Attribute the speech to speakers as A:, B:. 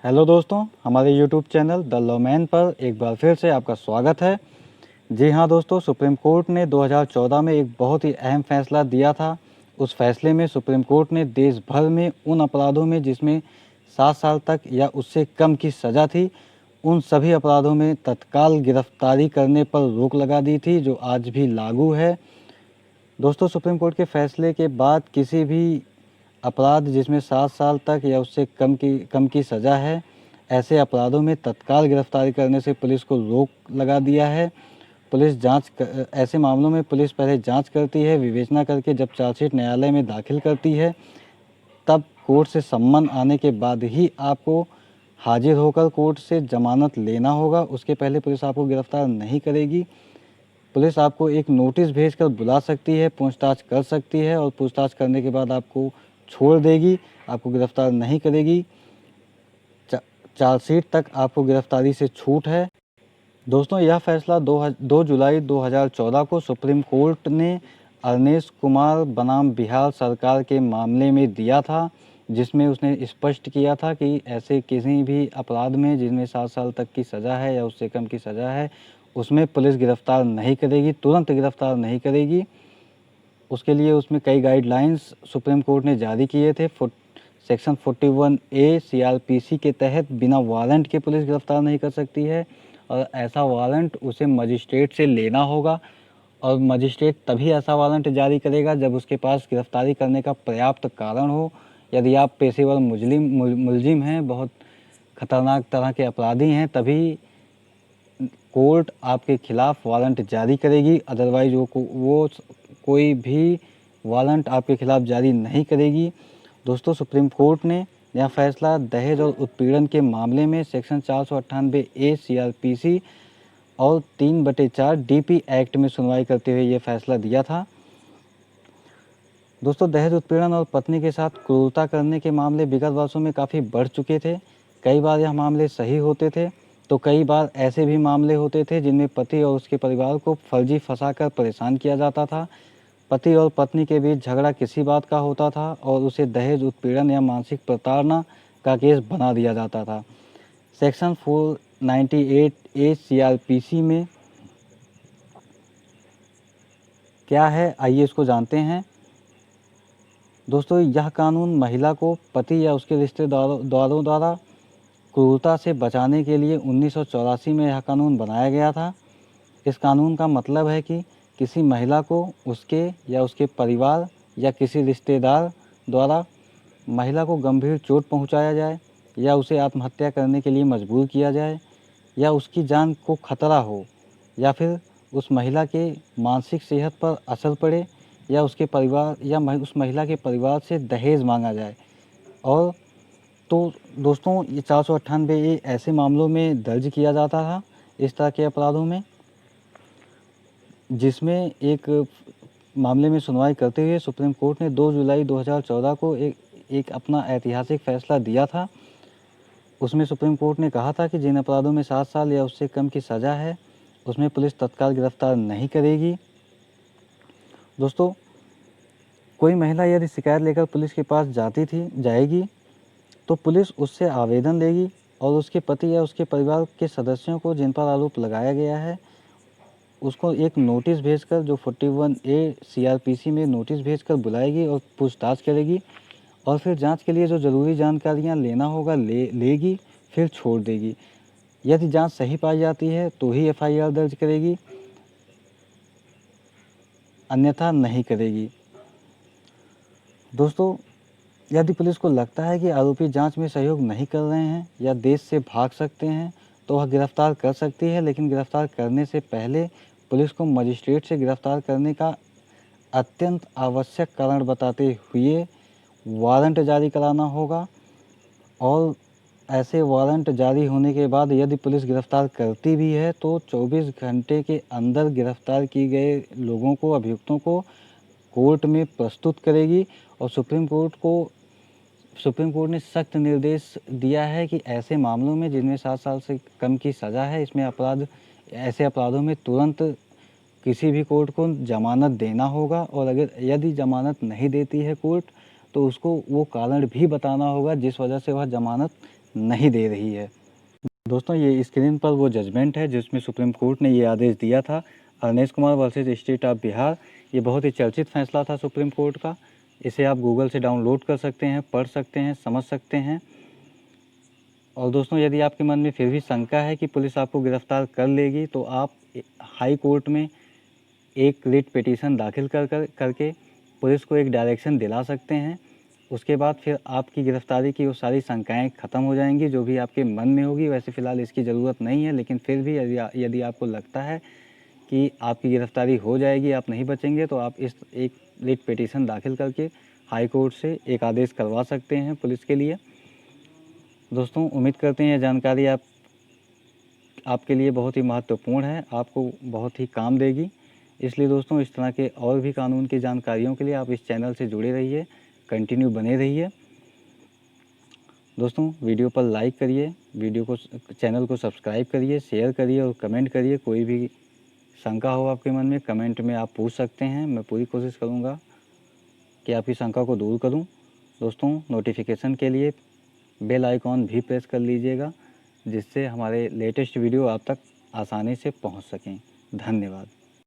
A: Hello दोस्तों, हमारे YouTube channel the लॉमैन पर एक बार फिर से आपका स्वागत है। जी हाँ दोस्तों, सुप्रीम कोर्ट ने 2014 में एक बहुत ही अहम फैसला दिया था। उस फैसले में सुप्रीम कोर्ट ने देश भर में उन अपराधों में जिसमें 7 साल तक या उससे कम की सज़ा थी, उन सभी अपराधों में तत्काल गिरफ्तारी करने पर रोक लगा दी थी, जो आज भी लागू है। दोस्तों, सुप्रीम कोर्ट के फैसले के बाद किसी भी अपराध जिसमें 7 साल तक या उससे कम की सज़ा है, ऐसे अपराधों में तत्काल गिरफ्तारी करने से पुलिस को रोक लगा दिया है। ऐसे मामलों में पुलिस पहले जांच करती है, विवेचना करके जब चार्जशीट न्यायालय में दाखिल करती है, तब कोर्ट से सम्मन आने के बाद ही आपको हाजिर होकर कोर्ट से ज़मानत लेना होगा। उसके पहले पुलिस आपको गिरफ्तार नहीं करेगी। पुलिस आपको एक नोटिस भेजकर बुला सकती है, पूछताछ कर सकती है और पूछताछ करने के बाद आपको छोड़ देगी, आपको गिरफ्तार नहीं करेगी। चार्जशीट तक आपको गिरफ्तारी से छूट है। दोस्तों, यह फैसला 2 जुलाई 2014 को सुप्रीम कोर्ट ने अरनेश कुमार बनाम बिहार सरकार के मामले में दिया था, जिसमें उसने स्पष्ट किया था कि ऐसे किसी भी अपराध में जिसमें 7 साल तक की सज़ा है या उससे कम की सज़ा है, उसमें पुलिस गिरफ्तार नहीं करेगी, तुरंत गिरफ्तार नहीं करेगी। उसके लिए उसमें कई गाइडलाइंस सुप्रीम कोर्ट ने जारी किए थे। सेक्शन 41A CRPC के तहत बिना वारंट के पुलिस गिरफ्तार नहीं कर सकती है, और ऐसा वारंट उसे मजिस्ट्रेट से लेना होगा, और मजिस्ट्रेट तभी ऐसा वारंट जारी करेगा जब उसके पास गिरफ्तारी करने का पर्याप्त कारण हो। यदि आप पेशेवर मुलजिम हैं, बहुत खतरनाक तरह के अपराधी हैं, तभी कोर्ट आपके खिलाफ वारंट जारी करेगी। अदरवाइज वो कोई भी वारंट आपके खिलाफ जारी नहीं करेगी। दोस्तों, सुप्रीम कोर्ट ने यह फैसला दहेज और उत्पीड़न के मामले में सेक्शन 498A CRPC और 3/4 DP एक्ट में सुनवाई करते हुए ये फैसला दिया था। दोस्तों, दहेज उत्पीड़न और पत्नी के साथ क्रूरता करने के मामले विगत वर्षों में काफ़ी बढ़ चुके थे। कई बार यह मामले सही होते थे, तो कई बार ऐसे भी मामले होते थे जिनमें पति और उसके परिवार को फर्जी फंसाकर परेशान किया जाता था। पति और पत्नी के बीच झगड़ा किसी बात का होता था और उसे दहेज उत्पीड़न या मानसिक प्रताड़ना का केस बना दिया जाता था। सेक्शन 498A CRPC में क्या है, आइए इसको जानते हैं। दोस्तों, यह कानून महिला को पति या उसके रिश्तेदारों द्वारा क्रूरता से बचाने के लिए 1984 में यह कानून बनाया गया था। इस कानून का मतलब है कि किसी महिला को उसके या उसके परिवार या किसी रिश्तेदार द्वारा महिला को गंभीर चोट पहुंचाया जाए, या उसे आत्महत्या करने के लिए मजबूर किया जाए, या उसकी जान को खतरा हो, या फिर उस महिला के मानसिक सेहत पर असर पड़े, या उसके परिवार या उस महिला के परिवार से दहेज मांगा जाए। और तो दोस्तों, ये 498A ऐसे मामलों में दर्ज किया जाता था, इस तरह के अपराधों में, जिसमें एक मामले में सुनवाई करते हुए सुप्रीम कोर्ट ने 2 जुलाई 2014 को एक अपना ऐतिहासिक फैसला दिया था। उसमें सुप्रीम कोर्ट ने कहा था कि जिन अपराधों में 7 साल या उससे कम की सज़ा है, उसमें पुलिस तत्काल गिरफ्तार नहीं करेगी। दोस्तों, कोई महिला यदि शिकायत लेकर पुलिस के पास जाएगी, तो पुलिस उससे आवेदन लेगी और उसके पति या उसके परिवार के सदस्यों को जिन पर आरोप लगाया गया है, उसको एक नोटिस भेजकर, जो 41A CRPC में नोटिस भेजकर बुलाएगी और पूछताछ करेगी, और फिर जांच के लिए जो ज़रूरी जानकारियां लेना होगा लेगी, फिर छोड़ देगी। यदि जांच सही पाई जाती है तो ही FIR दर्ज करेगी, अन्यथा नहीं करेगी। दोस्तों, यदि पुलिस को लगता है कि आरोपी जांच में सहयोग नहीं कर रहे हैं या देश से भाग सकते हैं, तो वह गिरफ्तार कर सकती है, लेकिन गिरफ्तार करने से पहले पुलिस को मजिस्ट्रेट से गिरफ्तार करने का अत्यंत आवश्यक कारण बताते हुए वारंट जारी कराना होगा। और ऐसे वारंट जारी होने के बाद यदि पुलिस गिरफ्तार करती भी है, तो 24 घंटे के अंदर गिरफ्तार किए गए लोगों को, अभियुक्तों को कोर्ट में प्रस्तुत करेगी। और सुप्रीम कोर्ट ने सख्त निर्देश दिया है कि ऐसे मामलों में जिनमें 7 साल से कम की सज़ा है, ऐसे अपराधों में तुरंत किसी भी कोर्ट को ज़मानत देना होगा, और अगर यदि ज़मानत नहीं देती है कोर्ट, तो उसको वो कारण भी बताना होगा जिस वजह से वह ज़मानत नहीं दे रही है। दोस्तों ये स्क्रीन पर वो जजमेंट है जिसमें सुप्रीम कोर्ट ने ये आदेश दिया था, Arnesh Kumar versus state of Bihar. ये बहुत ही चर्चित फैसला था सुप्रीम कोर्ट का। इसे आप गूगल से डाउनलोड कर सकते हैं, पढ़ सकते हैं, समझ सकते हैं। और दोस्तों यदि आपके मन में फिर भी शंका है कि पुलिस आपको गिरफ्तार कर लेगी, तो आप हाई कोर्ट में एक रिट पिटीशन दाखिल करके पुलिस को एक डायरेक्शन दिला सकते हैं। उसके बाद फिर आपकी गिरफ्तारी की वो सारी शंकाएँ ख़त्म हो जाएंगी जो भी आपके मन में होगी। वैसे फ़िलहाल इसकी ज़रूरत नहीं है, लेकिन फिर भी यदि आपको लगता है कि आपकी गिरफ्तारी हो जाएगी, आप नहीं बचेंगे, तो आप इस एक रिट पिटीशन दाखिल करके हाई कोर्ट से एक आदेश करवा सकते हैं पुलिस के लिए। दोस्तों उम्मीद करते हैं यह जानकारी आपके लिए बहुत ही महत्वपूर्ण है, आपको बहुत ही काम देगी। इसलिए दोस्तों इस तरह के और भी कानून की जानकारियों के लिए आप इस चैनल से जुड़े रहिए, कंटिन्यू बने रहिए। दोस्तों वीडियो पर लाइक करिए, चैनल को सब्सक्राइब करिए, शेयर करिए और कमेंट करिए। कोई भी शंका हो आपके मन में, कमेंट में आप पूछ सकते हैं। मैं पूरी कोशिश करूँगा कि आपकी शंका को दूर करूँ। दोस्तों नोटिफिकेशन के लिए बेल आइकॉन भी प्रेस कर लीजिएगा, जिससे हमारे लेटेस्ट वीडियो आप तक आसानी से पहुंच सकें। धन्यवाद।